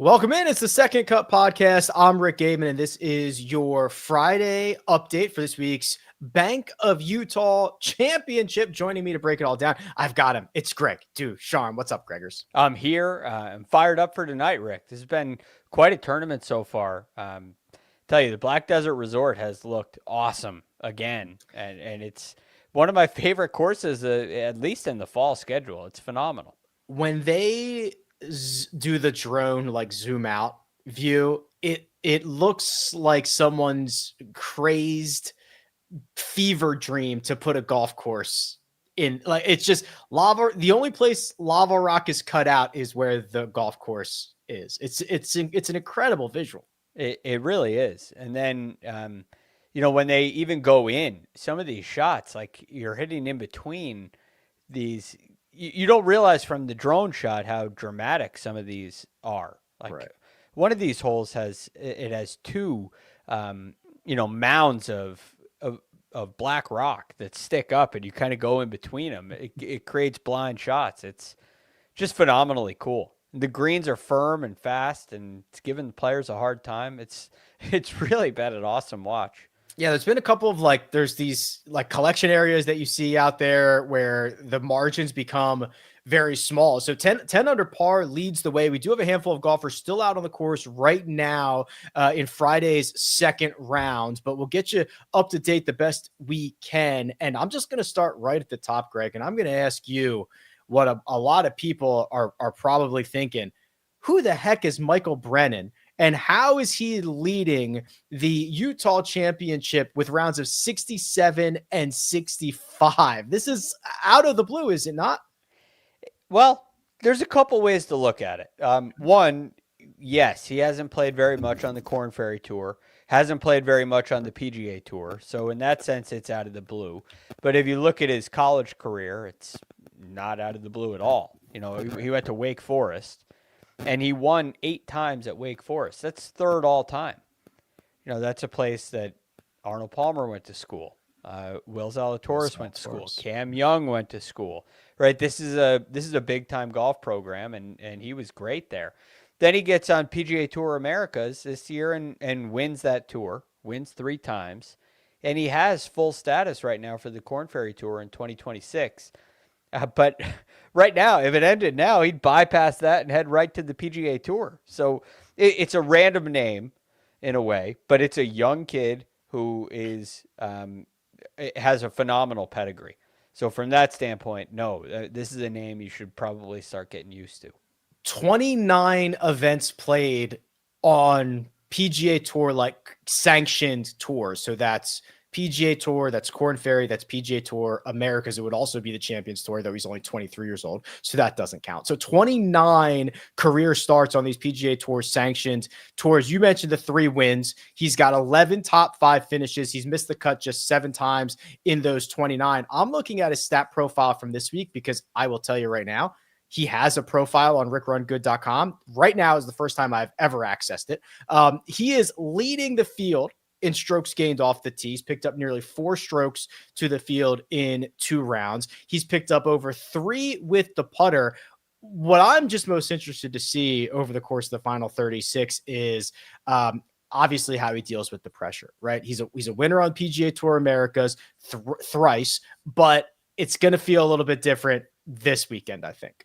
Welcome in. It's the Second Cut Podcast. I'm Rick Gehman, and this is your Friday update for this week's Bank of Utah Championship. Joining me to break it all down, I've got him. It's Greg DuCharme. What's up, Gregors? I'm here. I'm fired up for tonight, Rick. This has been quite a tournament so far. Tell you, the Black Desert Resort has looked awesome again, and it's one of my favorite courses, at least in the fall schedule. It's phenomenal. When they do the drone like zoom out view, it looks like someone's crazed fever dream to put a golf course in. Like, it's just lava. The only place lava rock is cut out is where the golf course is. It's an incredible visual. It really is. And then when they even go in, some of these shots, like you're hitting in between these. You don't realize from the drone shot how dramatic some of these are. Like Right. One of these holes has two, mounds of black rock that stick up, and you kind of go in between them. It creates blind shots. It's just phenomenally cool. The greens are firm and fast, and it's giving the players a hard time. It's really been an awesome watch. Yeah, there's been a couple of there's these collection areas that you see out there where the margins become very small. So 10 under par leads the way. We do have a handful of golfers still out on the course right now in Friday's second round, but we'll get you up to date the best we can. And I'm just going to start right at the top, Greg, and I'm going to ask you what a lot of people are probably thinking. Who the heck is Michael Brennan? And how is he leading the Utah Championship with rounds of 67 and 65? This is out of the blue, is it not? Well, there's a couple ways to look at it. One, yes, he hasn't played very much on the Korn Ferry Tour, hasn't played very much on the PGA Tour. So in that sense, it's out of the blue. But if you look at his college career, it's not out of the blue at all. He went to Wake Forest. And he won 8 times at Wake Forest. That's third all time. That's a place that Arnold Palmer went to school. Will Zalatoris went to school. Cam Young went to school. Right? This is a big time golf program, and he was great there. Then he gets on PGA Tour Americas this year and wins that tour. Wins 3 times, and he has full status right now for the Korn Ferry Tour in 2026. But right now, if it ended now, he'd bypass that and head right to the PGA Tour. So it's a random name in a way, but it's a young kid who has a phenomenal pedigree. So from that standpoint, no, this is a name you should probably start getting used to. 29 events played on PGA Tour, sanctioned tours. So that's PGA Tour, that's Korn Ferry, that's PGA Tour Americas. It would also be the Champions Tour, though he's only 23 years old, so that doesn't count. So 29 career starts on these PGA Tour sanctioned tours. You mentioned the 3 wins. He's got 11 top 5 finishes. He's missed the cut just 7 times in those 29. I'm looking at his stat profile from this week because I will tell you right now, he has a profile on rickrungood.com. Right now is the first time I've ever accessed it. He is leading the field in strokes gained off the tee. He's picked up nearly 4 strokes to the field in 2 rounds. He's picked up over 3 with the putter. What I'm just most interested to see over the course of the final 36 is obviously how he deals with the pressure, right? He's a winner on PGA Tour Americas thrice, but it's going to feel a little bit different this weekend, I think.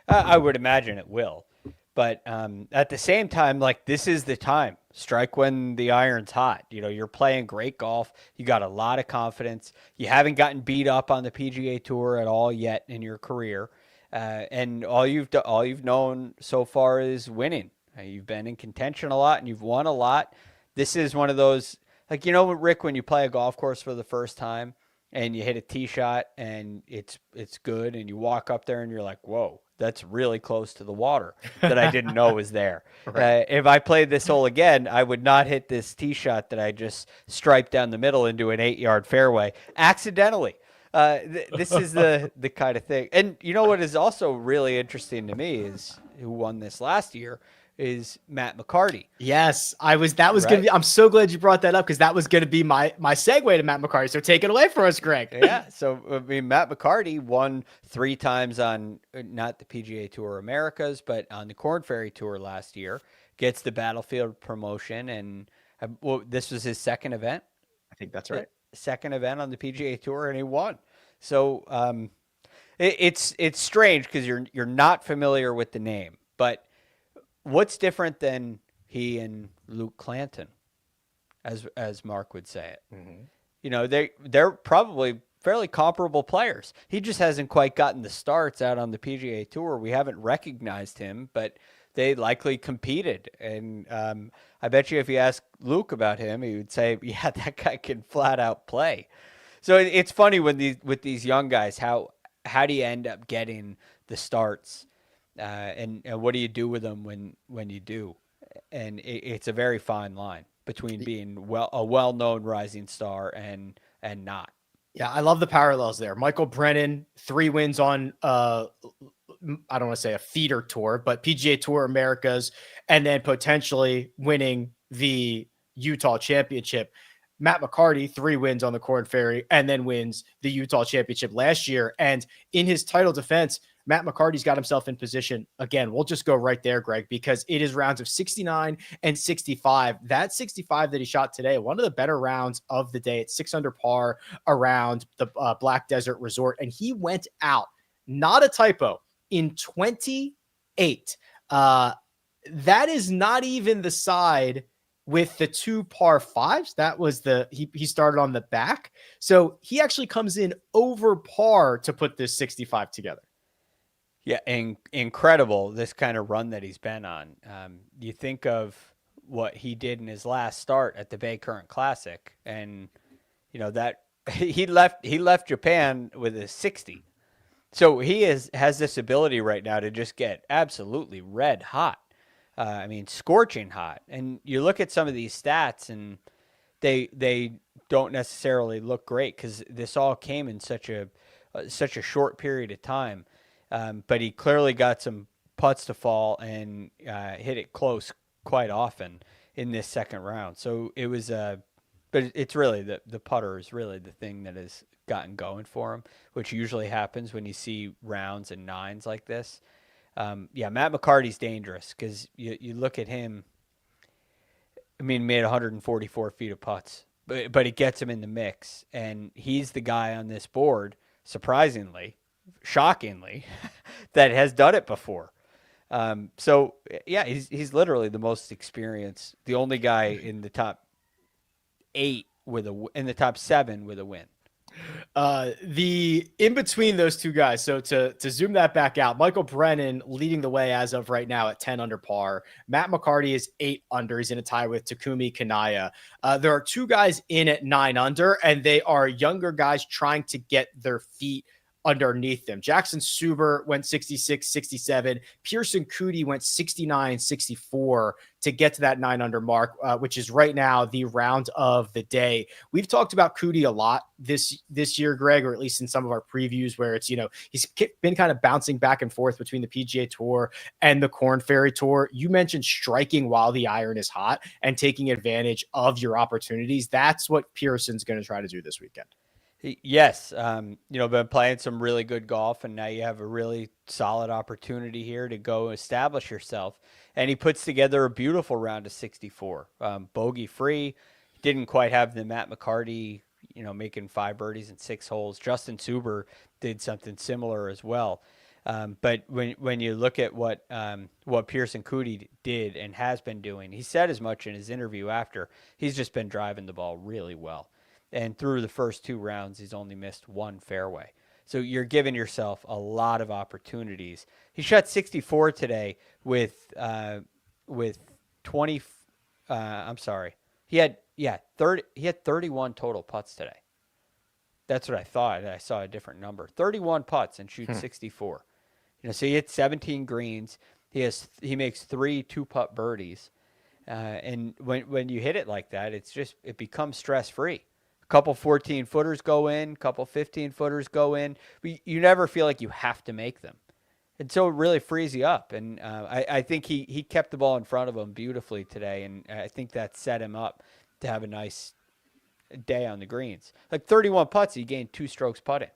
I would imagine it will. But at the same time, this is the time. Strike when the iron's hot. You're playing great golf. You got a lot of confidence. You haven't gotten beat up on the PGA Tour at all yet in your career. And all you've known so far is winning. You've been in contention a lot, and you've won a lot. This is one of those, Rick, when you play a golf course for the first time and you hit a tee shot and it's good, and you walk up there and you're like, whoa, that's really close to the water that I didn't know was there. Right. If I played this hole again, I would not hit this tee shot that I just striped down the middle into an 8-yard fairway accidentally. This is the kind of thing. And what is also really interesting to me is who won this last year is Matt McCarty. Yes, that was Right? gonna be. I'm so glad you brought that up because that was gonna be my segue to Matt McCarty. So take it away for us, Greg. Yeah. So I mean, Matt McCarty won 3 times on not the PGA Tour Americas, but on the Korn Ferry Tour last year. Gets the Battlefield promotion, and well, this was his second event. I think that's right. Second event on the PGA Tour, and he won. So it's strange because you're not familiar with the name, but what's different than he and Luke Clanton, as Mark would say it? Mm-hmm. You know, they're probably fairly comparable players. He just hasn't quite gotten the starts out on the PGA Tour. We haven't recognized him, but they likely competed. And I bet you if you ask Luke about him, he would say, yeah, that guy can flat out play. So it's funny with these young guys, how do you end up getting the starts? And what do you do with them when you do? And it's a very fine line between being a well-known rising star and not. Yeah, I love the parallels there. Michael Brennan, 3 wins on I don't want to say a feeder tour, but PGA Tour Americas, and then potentially winning the Utah Championship. Matt McCarty, 3 wins on the Korn Ferry, and then wins the Utah Championship last year. And in his title defense, Matt McCarty's got himself in position. Again, we'll just go right there, Greg, because it is rounds of 69 and 65. That 65 that he shot today, one of the better rounds of the day. It's 6 under par around the Black Desert Resort. And he went out, not a typo, in 28. That is not even the side with the 2 par 5s. That was he started on the back. So he actually comes in over par to put this 65 together. Yeah, incredible, this kind of run that he's been on. You think of what he did in his last start at the Bay Current Classic, and you know that he left Japan with a 60. So he has this ability right now to just get absolutely red hot. I mean, scorching hot. And you look at some of these stats, and they don't necessarily look great because this all came in such a short period of time. But he clearly got some putts to fall and hit it close quite often in this second round. So it was but it's really the putter is really the thing that has gotten going for him, which usually happens when you see rounds and 9s like this. Yeah, Matt McCarty's dangerous because you look at him. I mean, made 144 feet of putts, but it gets him in the mix, and he's the guy on this board, surprisingly, shockingly, that has done it before. So yeah, he's literally the most experienced, the only guy in the top 8 in the top 7 with a win. The in between those two guys, so to zoom that back out, Michael Brennan leading the way as of right now at 10 under par. Matt McCarty is 8 under. He's in a tie with Takumi Kanaya. There are 2 guys in at 9 under, and they are younger guys trying to get their feet underneath them. Jackson Suber went 66, 67. Pearson Coody went 69, 64 to get to that 9 under mark, which is right now the round of the day. We've talked about Coody a lot this year, Greg, or at least in some of our previews where it's, he's been kind of bouncing back and forth between the PGA Tour and the Korn Ferry Tour. You mentioned striking while the iron is hot and taking advantage of your opportunities. That's what Pearson's going to try to do this weekend. Yes. Been playing some really good golf, and now you have a really solid opportunity here to go establish yourself. And he puts together a beautiful round of 64, bogey free. Didn't quite have the Matt McCarty, making 5 birdies in 6 holes. Justin Suber did something similar as well. But when you look at what Pearson Coody did and has been doing, he said as much in his interview after. He's just been driving the ball really well. And through the first 2 rounds, he's only missed 1 fairway. So you're giving yourself a lot of opportunities. He shot 64 today with 20. I'm sorry. He had 30. He had 31 total putts today. That's what I thought. I saw a different number. 31 putts and shoots 64. So he hit 17 greens. He makes 3 2-putt birdies. And when you hit it like that, it becomes stress free. Couple 14-footers go in, couple 15-footers go in. But you never feel like you have to make them. And so it really frees you up. And I think he kept the ball in front of him beautifully today. And I think that set him up to have a nice day on the greens. Like 31 putts, he gained 2 strokes putting.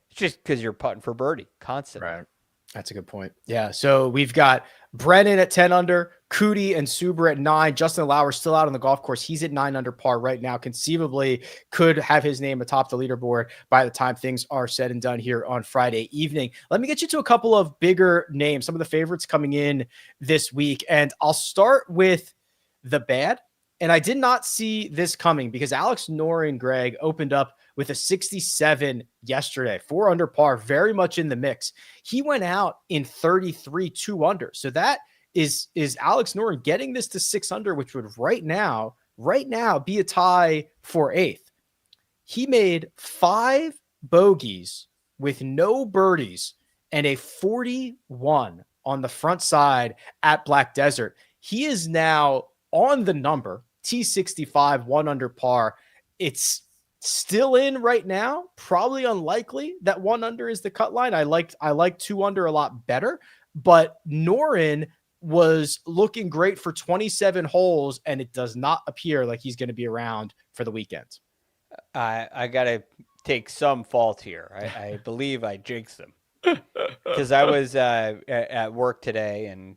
It's just because you're putting for birdie constantly. Right. That's a good point. Yeah. So we've got Brennan at 10 under, Cootie and Suber at 9. Justin Lauer still out on the golf course. He's at 9 under par right now. Conceivably could have his name atop the leaderboard by the time things are said and done here on Friday evening. Let me get you to a couple of bigger names, some of the favorites coming in this week. And I'll start with the bad. And I did not see this coming because Alex Noren, Greg, opened up with a 67 yesterday, 4 under par, very much in the mix. He went out in 33, 2 under. So that is Alex Noren getting this to 6 under, which would right now be a tie for 8th. He made 5 bogeys with no birdies and a 41 on the front side at Black Desert. He is now on the number T65, 1 under par. It's still in right now. Probably unlikely that 1 under is the cut line. I like 2 under a lot better, but Noren was looking great for 27 holes, and it does not appear like he's going to be around for the weekend. I got to take some fault here. I believe I jinxed him because I was at work today and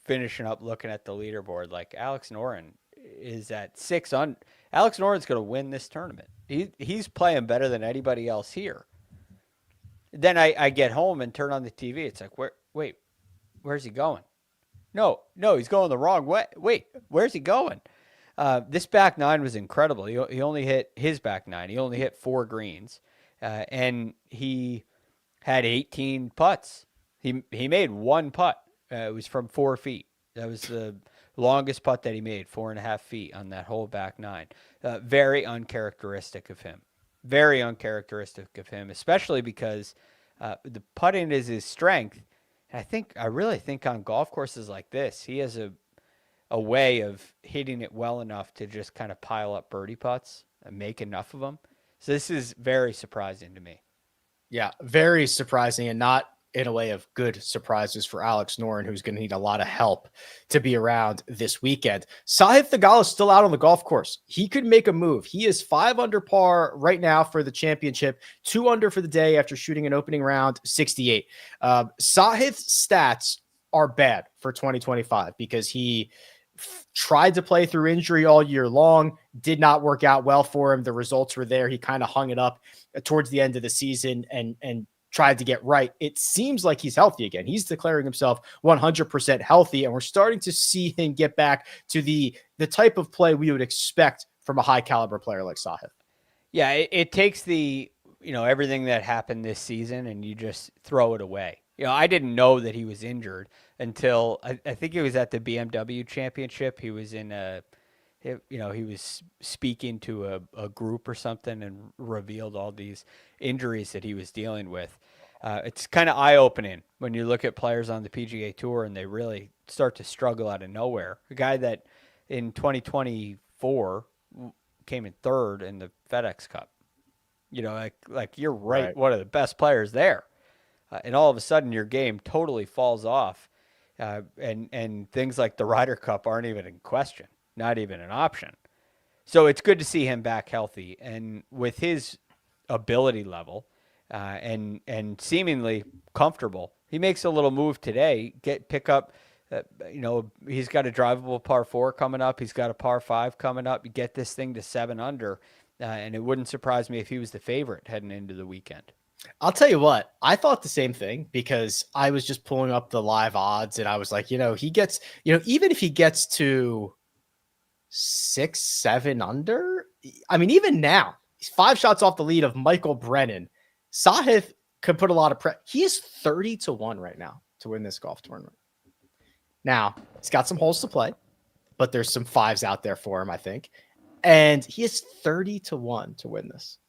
finishing up looking at the leaderboard. Like Alex Noren is at 6 under. Alex Noren's going to win this tournament. He's playing better than anybody else here. Then I get home and turn on the TV. It's like, where's he going? No, he's going the wrong way. Wait, where's he going? This back 9 was incredible. He only hit his back 9. He only hit 4 greens, and he had 18 putts. He made 1 putt. It was from 4 feet. That was the longest putt that he made, 4.5 feet on that whole back 9. Very uncharacteristic of him. Very uncharacteristic of him, especially because the putting is his strength. And I really think on golf courses like this, he has a way of hitting it well enough to just kind of pile up birdie putts and make enough of them. So this is very surprising to me. Yeah, very surprising, and not in a way of good surprises for Alex Noren, who's going to need a lot of help to be around this weekend. Sahith Theegala is still out on the golf course. He could make a move. He is 5 under par right now for the championship, 2 under for the day after shooting an opening round 68. Sahith's stats are bad for 2025 because he tried to play through injury all year long, did not work out well for him. The results were there. He kind of hung it up towards the end of the season and tried to get right. It seems like he's healthy again. He's declaring himself 100% healthy, and we're starting to see him get back to the type of play we would expect from a high caliber player like Sahith. Yeah, it takes everything that happened this season and you just throw it away. I didn't know that he was injured until I think it was at the BMW Championship. He was he was speaking to a group or something and revealed all these injuries that he was dealing with. It's kind of eye-opening when you look at players on the PGA Tour and they really start to struggle out of nowhere. A guy that in 2024 came in 3rd in the FedEx Cup. Like you're right, one of the best players there. And all of a sudden your game totally falls off. And things like the Ryder Cup aren't even in question, not even an option. So it's good to see him back healthy. And with his ability level and seemingly comfortable, he makes a little move today, pick up, he's got a drivable par 4 coming up. He's got a par 5 coming up. You get this thing to 7 under, and it wouldn't surprise me if he was the favorite heading into the weekend. I'll tell you what, I thought the same thing because I was just pulling up the live odds and I was like, he gets, even if he gets to 6, 7 under, I mean, even now, he's 5 shots off the lead of Michael Brennan. Sahith could put a lot of he is 30-1 right now to win this golf tournament. Now, he's got some holes to play, but there's some 5s out there for him, I think. And he is 30-1 to win this.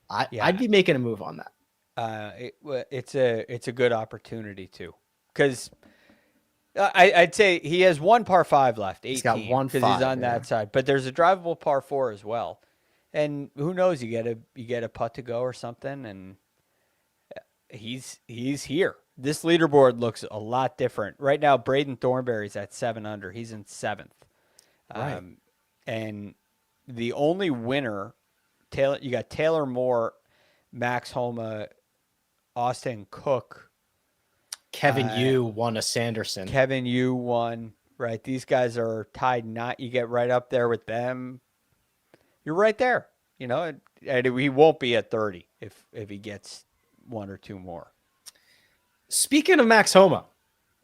I'd be making a move on that. It's a good opportunity too, because I'd say he has 1 par 5 left. 18, he's got 1 because he's on that side, but there's a drivable par 4 as well. And who knows? You get a putt to go or something, and he's here. This leaderboard looks a lot different. Right now, Braden Thornberry's at 7 under. He's in 7th. Right. And the only winner, you got Taylor Moore, Max Homa, Austin Cook. Kevin Yu won a Sanderson. Kevin Yu won, right? These guys are tied. You get right up there with them. You're right there, and he won't be at 30 if he gets 1 or 2 more. Speaking of Max Homa,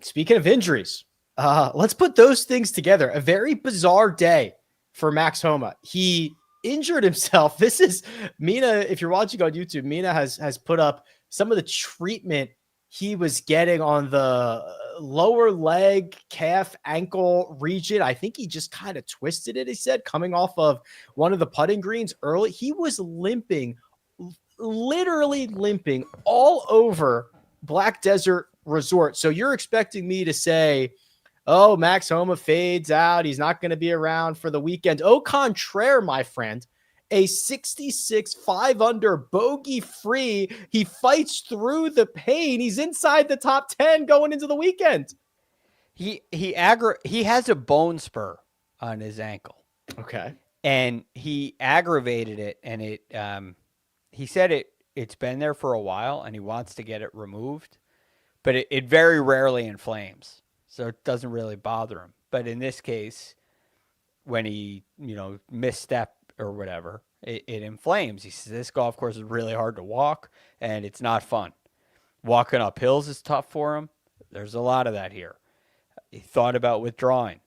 speaking of injuries, let's put those things together. A very bizarre day for Max Homa. He injured himself. This is Mina. If you're watching on YouTube, Mina has put up some of the treatment he was getting on the lower leg, calf, ankle region. I think he just kind of twisted it, he said, coming off of one of the putting greens early. He was limping, literally limping all over Black Desert Resort. So you're expecting me to say, oh, Max Homa fades out, he's not going to be around for the weekend. Au contraire, my friend, a 66 5 under bogey free. He fights through the pain. He's inside the top 10 going into the weekend. He has a bone spur on his ankle. Okay. And he aggravated it, and he said it's been there for a while and he wants to get it removed, but it very rarely inflames. So it doesn't really bother him. But in this case, when he, misstep or whatever, it inflames. He says this golf course is really hard to walk and it's not fun. Walking up hills is tough for him. There's a lot of that here. He thought about withdrawing,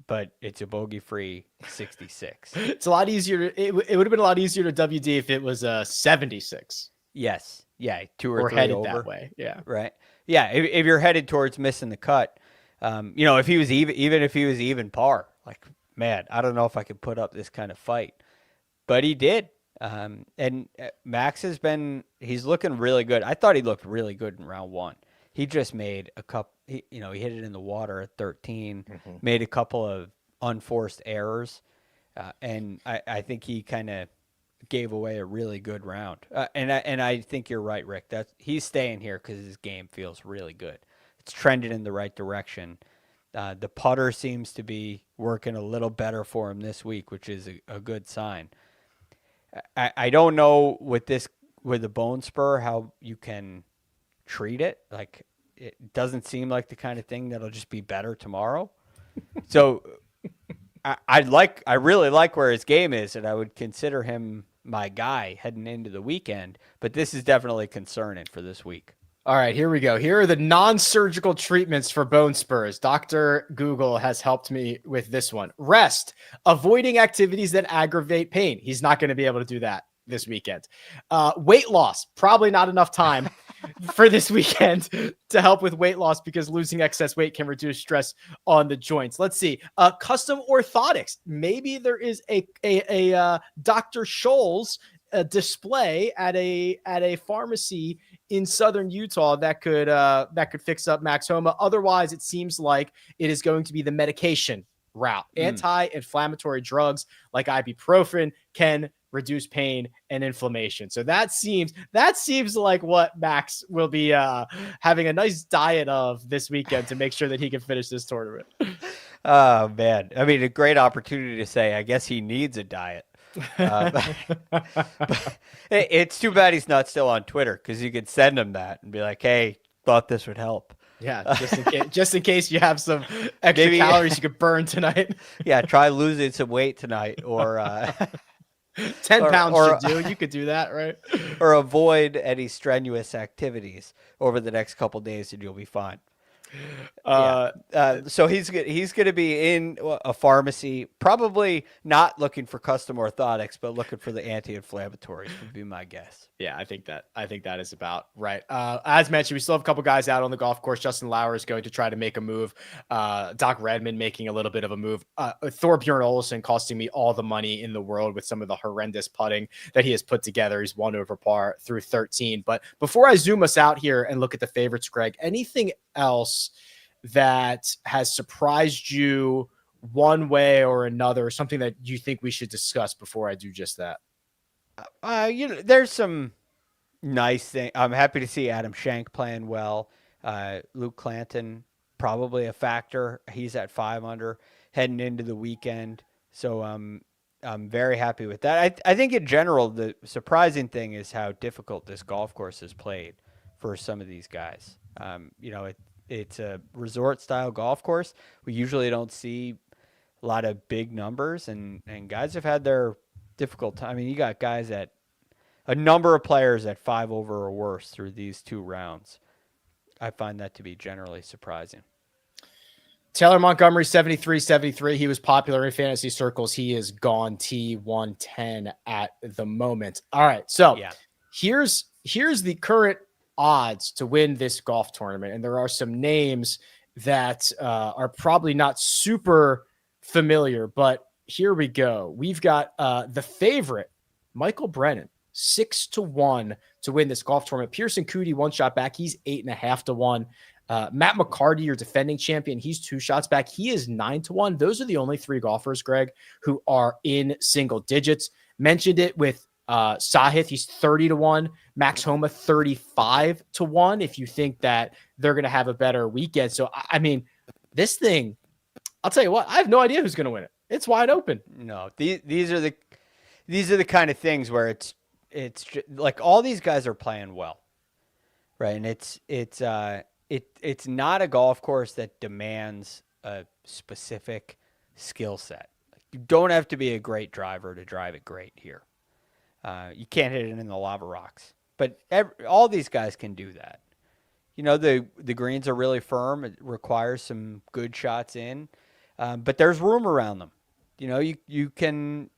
but it's a bogey-free 66. It's a lot easier. It would have been a lot easier to WD if it was a 76. Yes. Yeah. 2 or 3 headed over. That way. Yeah. Right. Yeah. If you're headed towards missing the cut, if he was even if he was even par, like, man, I don't know if I could put up this kind of fight, but he did. And Max he's looking really good. I thought he looked really good in round 1. He just made a couple, he hit it in the water at 13, made a couple of unforced errors. And I think he kind of gave away a really good round. And I think you're right, Rick. He's staying here because his game feels really good. It's trending in the right direction. The putter seems to be working a little better for him this week, which is a good sign. I don't know with the bone spur how you can treat it. Like, it doesn't seem like the kind of thing that'll just be better tomorrow. So I really like where his game is, and I would consider him my guy heading into the weekend. But this is definitely concerning for this week. All right, here we go. Here are the non-surgical treatments for bone spurs. Dr. Google has helped me with this one. Rest, avoiding activities that aggravate pain. He's not going to be able to do that this weekend. Weight loss, probably not enough time for this weekend to help with weight loss because losing excess weight can reduce stress on the joints. Let's see. Custom orthotics. Maybe there is a Dr. Scholl's display at a pharmacy in southern Utah that could fix up Max Homa. Otherwise, it seems like it is going to be the medication route. Anti-inflammatory drugs like ibuprofen can reduce pain and inflammation. So that seems like what Max will be having a nice diet of this weekend to make sure that he can finish this tournament. Oh man. I mean, a great opportunity to say, I guess he needs a diet. But it's too bad he's not still on Twitter, because you could send him that and be like, hey, thought this would help. Yeah, just in case you have some extra calories you could burn tonight. Yeah, try losing some weight tonight, or 10 pounds should do. You could do that, right? Or avoid any strenuous activities over the next couple days, and you'll be fine. So he's going to be in a pharmacy, probably not looking for custom orthotics, but looking for the anti-inflammatories would be my guess. Yeah, I think that is about right. As mentioned, we still have a couple guys out on the golf course. Justin Lauer is going to try to make a move. Doc Redman making a little bit of a move. Thorbjorn Olesen costing me all the money in the world with some of the horrendous putting that he has put together. He's 1 over par through 13. But before I zoom us out here and look at the favorites, Greg, anything else that has surprised you one way or another, something that you think we should discuss before I do just that? There's some nice thing. I'm happy to see Adam Schenk playing well. Luke Clanton, probably a factor. He's at 5 under heading into the weekend. So I'm very happy with that. I think in general, the surprising thing is how difficult this golf course is played for some of these guys. It's a resort style golf course. We usually don't see a lot of big numbers, and guys have had their difficult time. I mean, you got guys at a number of players at 5 over or worse through these 2 rounds. I find that to be generally surprising. Taylor Montgomery, 73-73. He was popular in fantasy circles. He is gone T110 at the moment. All right. So here's the current odds to win this golf tournament. And there are some names that are probably not super familiar, but here we go. We've got the favorite, Michael Brennan, 6-1 to win this golf tournament. Pearson Coody, 1 shot back. He's 8.5-1. Matt McCarty, your defending champion, he's 2 shots back. He is 9-1. Those are the only 3 golfers, Greg, who are in single digits. Mentioned it with Sahith, he's 30-1. Max Homa, 35-1. If you think that they're going to have a better weekend. So, I mean, this thing, I'll tell you what, I have no idea who's going to win it. It's wide open. No, these are the kind of things where it's like all these guys are playing well, right? And it's not a golf course that demands a specific skill set. You don't have to be a great driver to drive it great here. You can't hit it in the lava rocks, but all these guys can do that. You know, the greens are really firm. It requires some good shots in, but there's room around them. You know, you can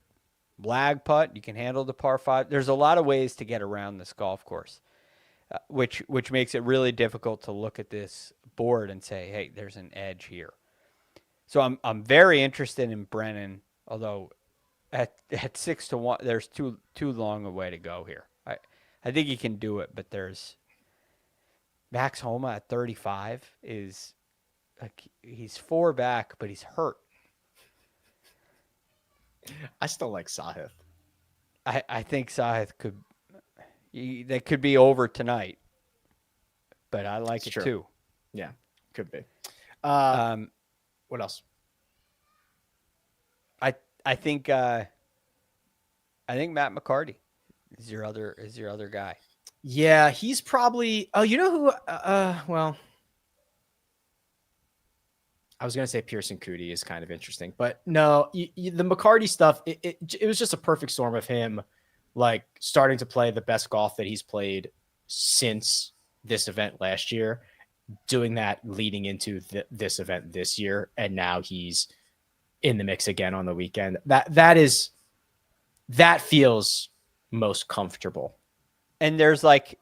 lag putt, you can handle the par 5. There's a lot of ways to get around this golf course. Which makes it really difficult to look at this board and say, hey, there's an edge here. So I'm very interested in Brennan, although at 6-1, there's too long a way to go here. I think he can do it, but there's Max Homa at 35 is like he's 4 back, but he's hurt. I still like Sahith. I think Sahith that could be over tonight, but I like it too. Yeah, could be. What else? I think Matt McCarty is your other guy. Yeah, he's probably. Oh, you know who? Well, I was gonna say Pearson Coody is kind of interesting, but no, the McCarty stuff. It was just a perfect storm of him, like starting to play the best golf that he's played since this event last year, doing that leading into this event this year, and now he's in the mix again on the weekend. That feels most comfortable. And there's like,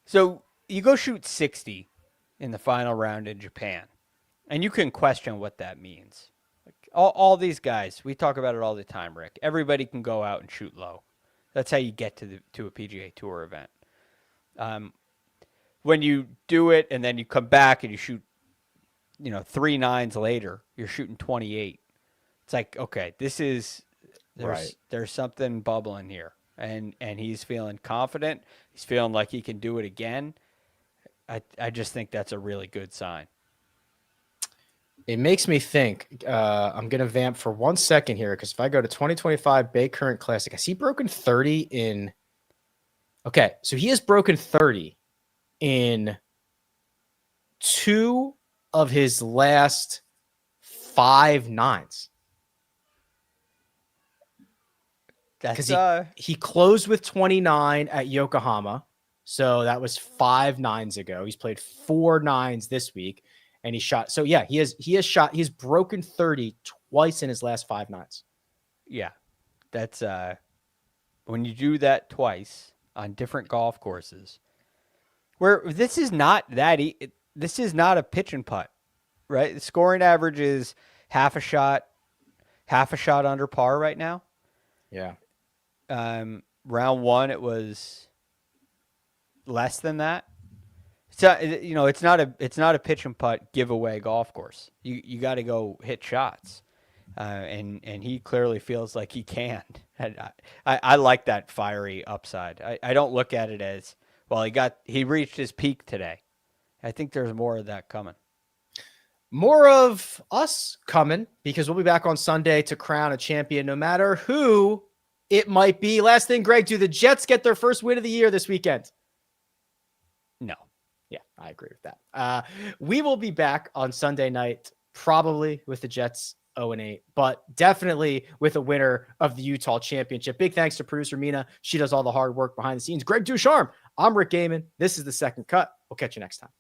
so you go shoot 60 in the final round in Japan, and you can question what that means. Like all these guys, we talk about it all the time, Rick. Everybody can go out and shoot low. That's how you get to a PGA Tour event. When you do it and then you come back and you shoot, 3 9s later, you're shooting 28. It's like, okay, there's something bubbling here, and he's feeling confident. He's feeling like he can do it again. I just think that's a really good sign. It makes me think, I'm going to vamp for 1 second here, because if I go to 2025 Bay Current Classic, has he broken 30 in? Okay, so he has broken 30 in 2 of his last 5 9s. Because he closed with 29 at Yokohama, so that was 5 9s ago. He's played 4 9s this week. And he shot. So yeah, he has shot. He's broken 30 twice in his last 5 9s. Yeah, that's when you do that twice on different golf courses, where this is not this is not a pitch and putt, right? The scoring average is half a shot under par right now. Yeah. Round 1 it was less than that. So it's not a pitch and putt giveaway golf course. You got to go hit shots. And he clearly feels like he can. And I like that fiery upside. I don't look at it as, well, he reached his peak today. I think there's more of that coming. More of us coming, because we'll be back on Sunday to crown a champion, no matter who it might be. Last thing, Greg, do the Jets get their first win of the year this weekend? No. Yeah, I agree with that. We will be back on Sunday night, probably with the Jets 0-8, but definitely with a winner of the Utah Championship. Big thanks to producer Mina. She does all the hard work behind the scenes. Greg DuCharme. I'm Rick Gehman. This is The Second Cut. We'll catch you next time.